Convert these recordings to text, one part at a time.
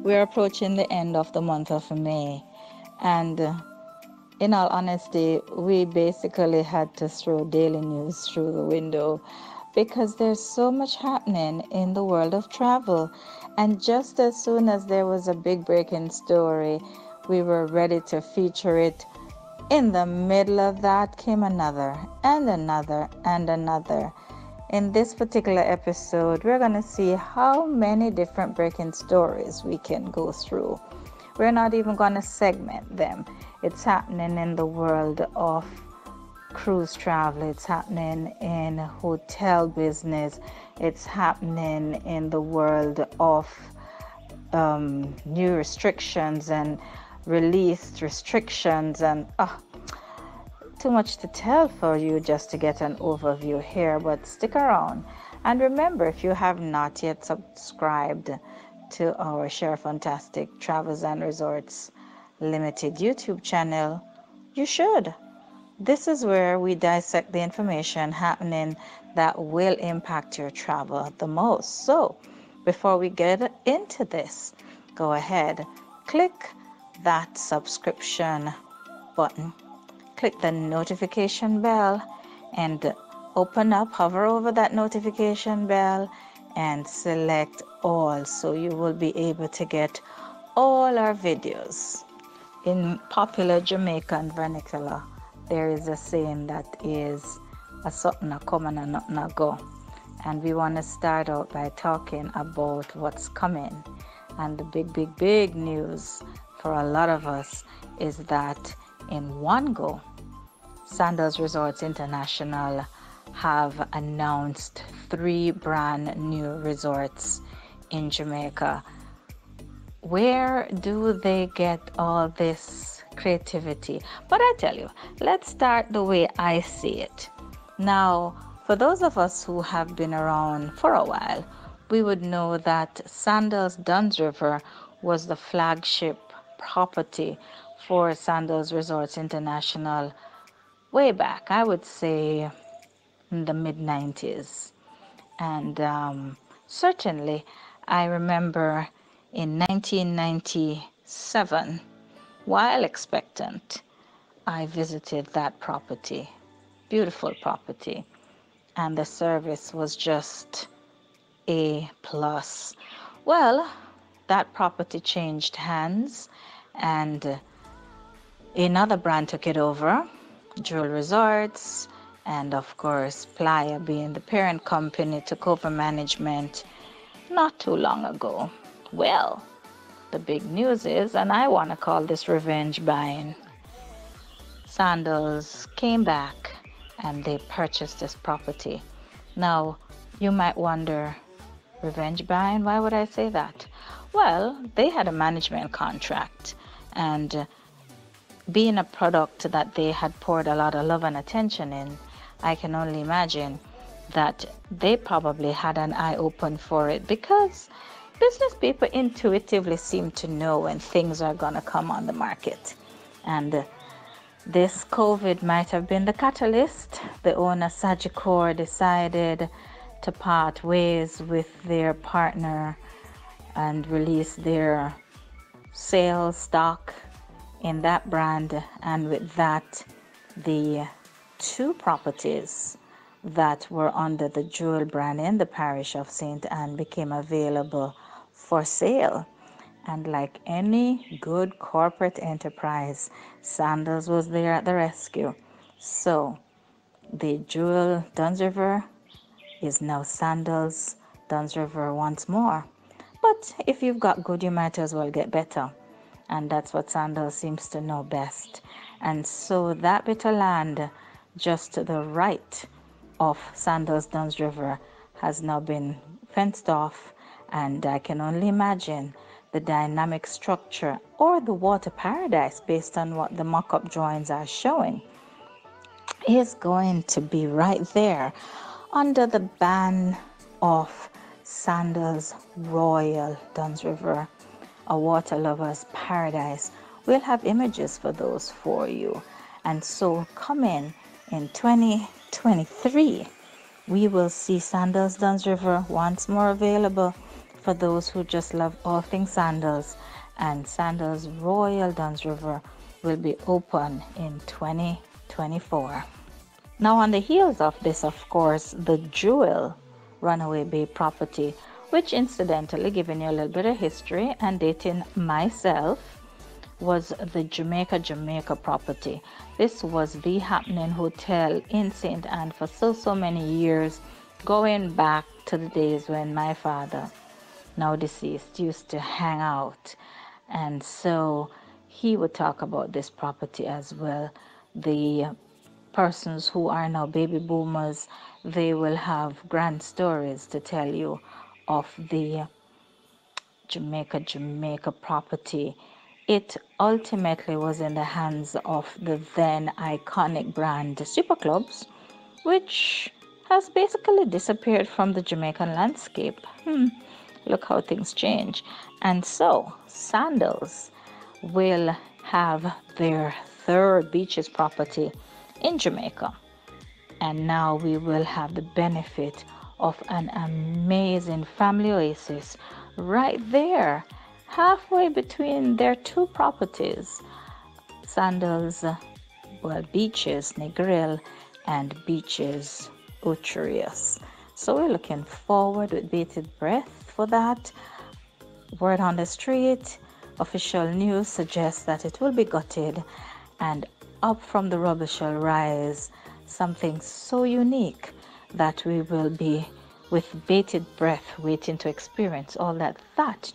We're approaching the end of the month of May, and in all honesty, we basically had to throw daily news through the window because there's so much happening in the world of travel. And just as soon as there was a big breaking story, we were ready to feature it. In the middle of that came another and another and another. In this particular episode, we're going to see how many different breaking stories we can go through. We're not even going to segment them. It's happening in the world of cruise travel. It's happening in hotel business. It's happening in the world of new restrictions and released restrictions, and too much to tell for you just to get an overview here, but stick around. And remember, if you have not yet subscribed to our Share Fantastic Travels and Resorts Limited YouTube channel, you should. This is where we dissect the information happening that will impact your travel the most. So before we get into this, go ahead, click that subscription button, click the notification bell, and hover over that notification bell and select all, so you will be able to get all our videos. In popular Jamaican vernacular, there is a saying that is a something a come and a nothing a go. And we want to start out by talking about what's coming. And the big news for a lot of us is that in one go, Sandals Resorts International have announced 3 brand new resorts in Jamaica. Where do they get all this creativity? But I tell you, let's start the way I see it. Now, for those of us who have been around for a while, we would know that Sandals Duns River was the flagship property for Sandals Resorts International way back, I would say in the mid-90s. And certainly, I remember in 1997, while expectant, I visited that property. Beautiful property. And the service was just A+. Well, that property changed hands, and another brand took it over, Jewel Resorts, and of course Playa, being the parent company, took over management not too long ago. Well, the big news is, and I want to call this revenge buying, Sandals came back and they purchased this property. Now, you might wonder, revenge buying? Why would I say that? Well, they had a management contract, and being a product that they had poured a lot of love and attention in, I can only imagine that they probably had an eye open for it, because business people intuitively seem to know when things are going to come on the market. And this COVID might have been the catalyst. The owner, Sagicor, decided to part ways with their partner and release their sales stock in that brand. And with that, the 2 properties that were under the Jewel brand in the parish of St. Anne became available for sale. And like any good corporate enterprise, Sandals was there at the rescue. So the Jewel Duns River is now Sandals Duns River once more. But if you've got good, you might as well get better. And that's what Sandals seems to know best. And so that bit of land just to the right of Sandals Duns River has now been fenced off, and I can only imagine the dynamic structure or the water paradise, based on what the mock-up drawings are showing, is going to be right there under the ban of Sandals Royal Duns River, a water lover's paradise. We'll have images for those for you. And so coming in 2023, we will see Sandals Duns River once more available for those who just love all things sandals. And Sandals Royal Duns River will be open in 2024. Now, on the heels of this, of course, the Jewel Runaway Bay property, which incidentally, giving you a little bit of history and dating myself, was the Jamaica property. This was the happening hotel in St. Anne for so many years, going back to the days when my father, now deceased, used to hang out. And so he would talk about this property as well. The persons who are now baby boomers, they will have grand stories to tell you of the Jamaica property. It ultimately was in the hands of the then iconic brand Super Clubs, which has basically disappeared from the Jamaican landscape. Look how things change. And so Sandals will have their third beaches property in Jamaica. And now we will have the benefit of an amazing family oasis right there, halfway between their two properties, Sandals, Beaches Negril and Beaches Ucherius. So we're looking forward with bated breath for that. Word on the street, official news suggests that it will be gutted, and up from the rubble shall rise something so unique that we will be with bated breath waiting to experience all that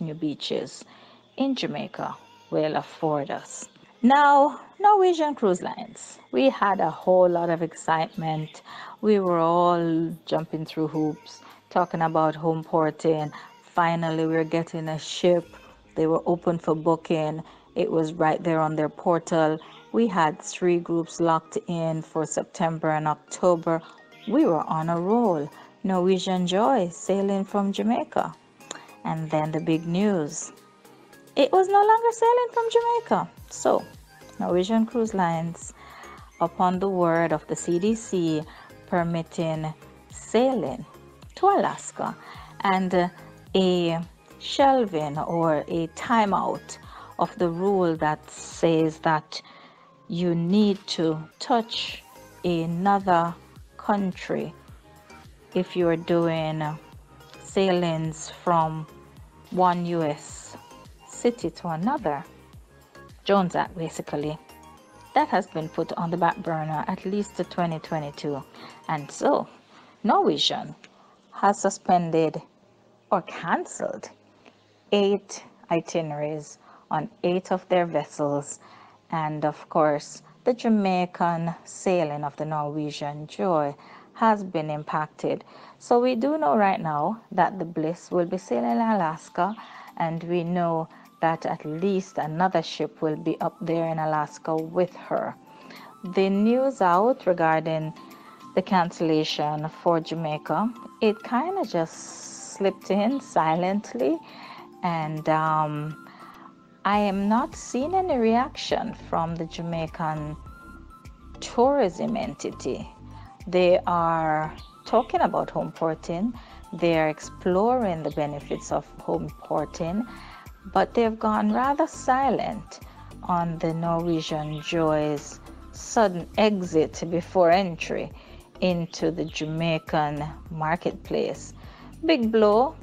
new beaches in Jamaica will afford us. Now, Norwegian Cruise Lines. We had a whole lot of excitement. We were all jumping through hoops, talking about home porting. Finally, we were getting a ship. They were open for booking. It was right there on their portal. We had 3 groups locked in for September and October. We were on a roll. Norwegian Joy sailing from Jamaica. And then the big news. It was no longer sailing from Jamaica. So, Norwegian Cruise Lines, upon the word of the CDC, permitting sailing to Alaska, and a shelving or a timeout of the rule that says that you need to touch another country if you're doing sailings from one U.S. city to another. Jones Act, basically. That has been put on the back burner at least to 2022. And so, Norwegian has suspended or cancelled 8 itineraries on 8 of their vessels. And of course, the Jamaican sailing of the Norwegian Joy has been impacted. So we do know right now that the Bliss will be sailing in Alaska, and we know that at least another ship will be up there in Alaska with her. The news out regarding the cancellation for Jamaica, it kind of just slipped in silently, and I am not seeing any reaction from the Jamaican tourism entity. They are talking about home porting. They are exploring the benefits of home porting, but they've gone rather silent on the Norwegian Joy's sudden exit before entry into the Jamaican marketplace. Big blow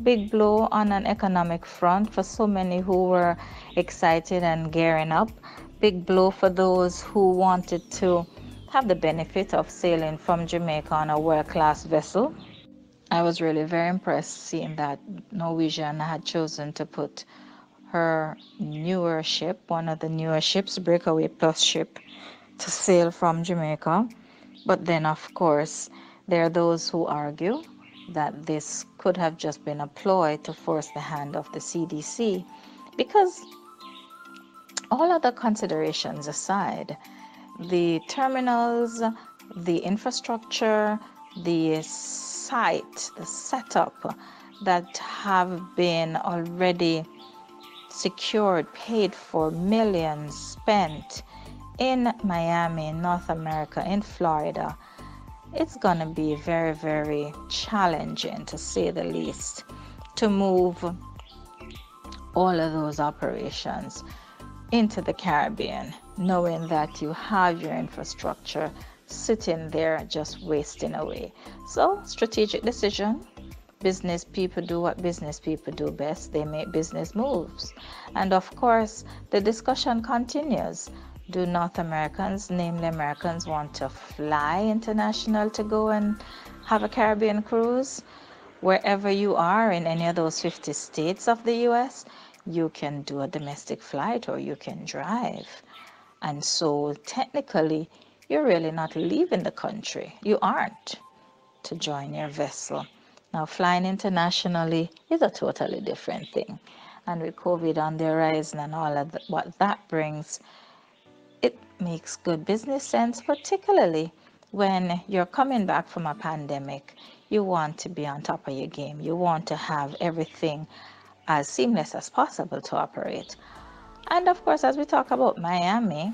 on an economic front for so many who were excited and gearing up. Big blow for those who wanted to have the benefit of sailing from Jamaica on a world-class vessel. I was really very impressed seeing that Norwegian had chosen to put her newer ship, one of the newer ships, Breakaway Plus ship, to sail from Jamaica. But then, of course, there are those who argue that this could have just been a ploy to force the hand of the CDC, because all other considerations aside, the terminals, the infrastructure, the site, the setup that have been already secured, paid for, millions spent in Miami, in North America, in Florida, it's going to be very, very challenging, to say the least, to move all of those operations into the Caribbean, knowing that you have your infrastructure sitting there just wasting away. So, strategic decision. Business people do what business people do best. They make business moves. And of course, the discussion continues. Do North Americans, namely Americans, want to fly international to go and have a Caribbean cruise? Wherever you are in any of those 50 states of the US, you can do a domestic flight or you can drive. And so technically, you're really not leaving the country. You aren't to join your vessel. Now, flying internationally is a totally different thing. And with COVID on the horizon and all of what that brings, it makes good business sense, particularly when you're coming back from a pandemic. You want to be on top of your game. You want to have everything as seamless as possible to operate. And of course, as we talk about Miami,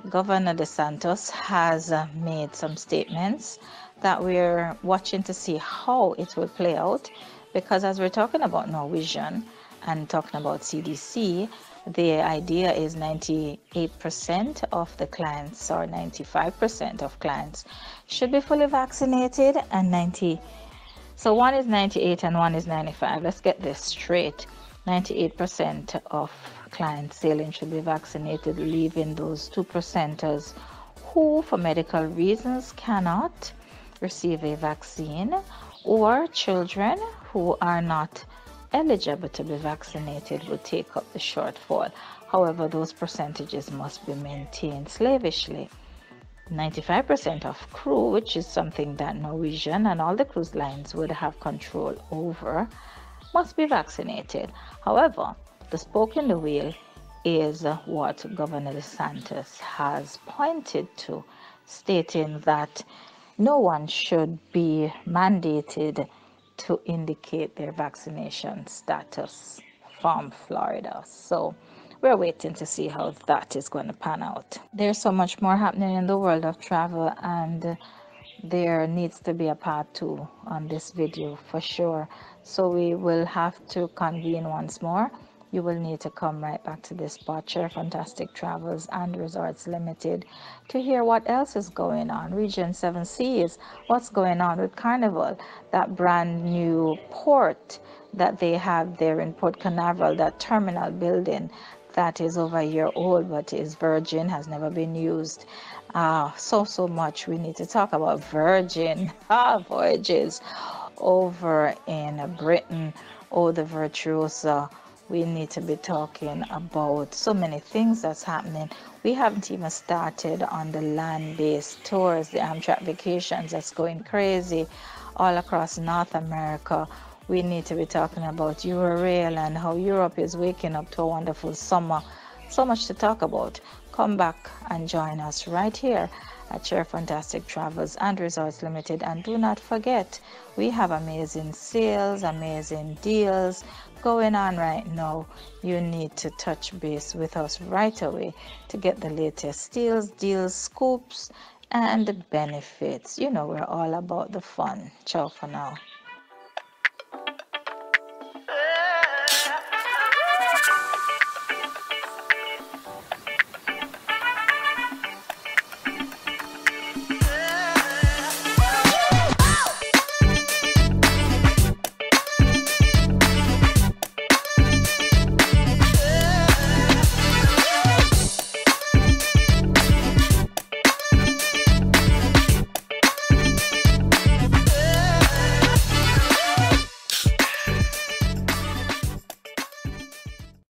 Governor DeSantis has made some statements that we're watching to see how it will play out, because as we're talking about Norwegian and talking about CDC, the idea is 98% of the clients or 95% of clients should be fully vaccinated, and so one is 98 and one is 95. Let's get this straight. 98% of clients sailing should be vaccinated, leaving those 2%ers who, for medical reasons, cannot receive a vaccine, or children who are not eligible to be vaccinated will take up the shortfall. However, those percentages must be maintained slavishly. 95% of crew, which is something that Norwegian and all the cruise lines would have control over, must be vaccinated. However, the spoke in the wheel is what Governor DeSantis has pointed to, stating that no one should be mandated to indicate their vaccination status from Florida. So we're waiting to see how that is going to pan out. There's so much more happening in the world of travel, and there needs to be a part 2 on this video for sure. So we will have to convene once more. You will need to come right back to this spot, Sheri Fantastic Travels and Resorts Limited, to hear what else is going on. Region 7 Seas, what's going on with Carnival, that brand new port that they have there in Port Canaveral, that terminal building that is over a year old but is virgin, has never been used. So much we need to talk about. Virgin voyages over in Britain. Oh, the Virtuosa. We need to be talking about so many things that's happening. We haven't even started on the land-based tours, the Amtrak vacations that's going crazy all across North America. We need to be talking about Eurail and how Europe is waking up to a wonderful summer. So much to talk about. Come back and join us right here at Sheri Fantastic Travels and Resorts Limited. And do not forget, we have amazing sales, amazing deals going on right now. You need to touch base with us right away to get the latest deals, scoops, and benefits. You know, we're all about the fun. Ciao for now.